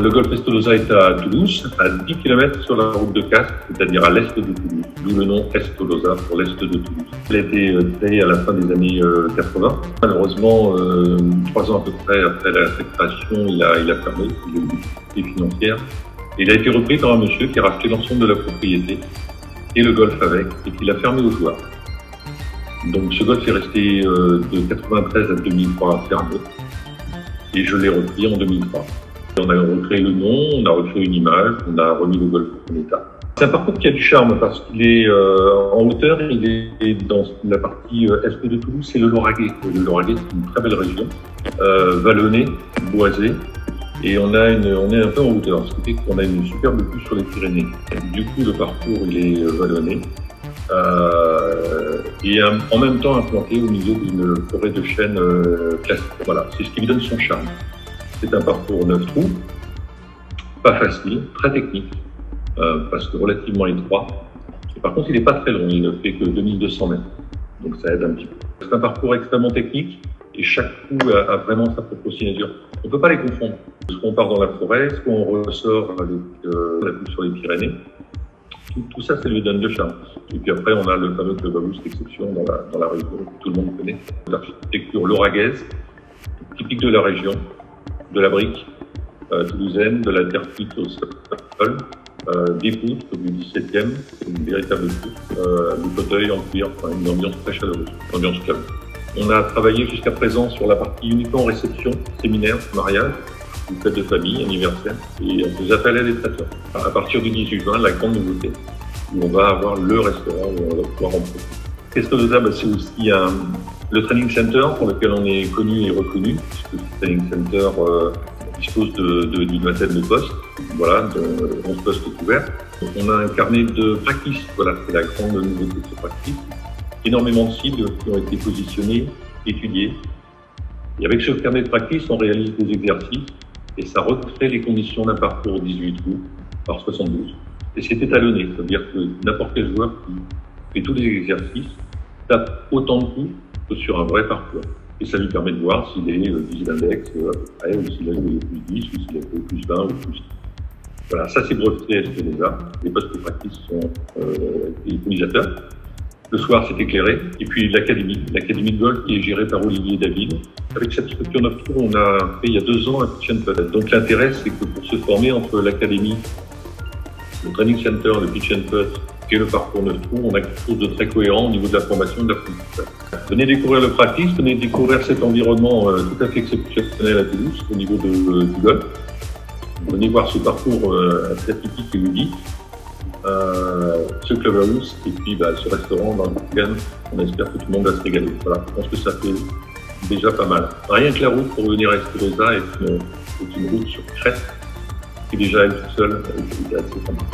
Le golf Estolosa est à Toulouse, à 10 km sur la route de Castres, c'est-à-dire à l'est de Toulouse, d'où le nom Estolosa pour l'est de Toulouse. Il a été créé à la fin des années 80. Malheureusement, 3 ans à peu près après sa création, il a fermé, il a eu des difficultés financières. Il a été repris par un monsieur qui a racheté l'ensemble de la propriété et le golf avec, et qui l'a fermé aux joueurs. Donc ce golf est resté de 93 à 2003 fermé, et je l'ai repris en 2003. On a recréé le nom, on a recréé une image, on a remis le golf en état. C'est un parcours qui a du charme parce qu'il est en hauteur, il est dans la partie est de Toulouse, c'est le Lauragais. Le Lauragais, c'est une très belle région, vallonnée, boisée, et on est un peu en hauteur, ce qui fait qu'on a une superbe vue sur les Pyrénées. Du coup, le parcours, il est vallonné, et en même temps implanté au milieu d'une forêt de chênes classique. Voilà, c'est ce qui lui donne son charme. C'est un parcours 9 trous, pas facile, très technique, parce que relativement étroit. Et par contre, il n'est pas très long, il ne fait que 2200 mètres, donc ça aide un petit peu. C'est un parcours extrêmement technique, et chaque coup a vraiment sa propre signature. On ne peut pas les confondre. Soit on part dans la forêt, soit on ressort avec la vue sur les Pyrénées. Tout ça, ça lui donne le charme. Et puis après, on a le fameux Club House d'exception dans la région, que tout le monde connaît. L'architecture lauragaise, typique de la région, de la brique toulousaine, de la terre cuite au sol, des poutres du 17e, une véritable poutre, du fauteuil en cuir, enfin, une ambiance très chaleureuse, une ambiance calme. On a travaillé jusqu'à présent sur la partie uniquement réception, séminaire, mariage, fête de famille, anniversaire, et des appels à des traiteurs. À partir du 18 juin, la grande nouveauté, où on va avoir le restaurant où on va pouvoir en profiter. Estolosa, c'est aussi le training center pour lequel on est connu et reconnu, puisque ce training center dispose du matériel de poste, voilà, de 11 postes couverts. On a un carnet de practice, voilà, c'est la grande nouveauté de ce practice. Énormément de cibles qui ont été positionnées, étudiées. Et avec ce carnet de practice, on réalise des exercices et ça recrée les conditions d'un parcours 18 trous par 72. Et c'est étalonné, c'est-à-dire que n'importe quel joueur qui fait tous les exercices tape autant de coups que sur un vrai parcours. Et ça lui permet de voir s'il est 10 d'index à peu près, ou s'il a joué plus 10, ou s'il a joué plus 20 ou plus. Voilà, ça c'est breveté à Estolosa. Les postes de practice sont les utilisateurs. Le soir, c'est éclairé. Et puis l'académie de golf qui est gérée par Olivier David. Avec cette structure 9 trous, on a fait il y a 2 ans un pitch and putt. Donc l'intérêt, c'est que pour se former entre l'académie, le training center, le pitch and putt et le parcours 9 trous, on a quelque chose de très cohérent au niveau de la formation et de l'apprentissage. Venez découvrir le practice, venez découvrir cet environnement tout à fait exceptionnel à Toulouse au niveau du golf. Venez voir ce parcours très typique et unique. Ce clubhouse et puis ce restaurant dans lequel on espère que tout le monde va se régaler. Voilà, je pense que ça fait déjà pas mal. Rien que la route pour venir à Estolosa est une route sur crête qui déjà elle toute seule est assez sympa.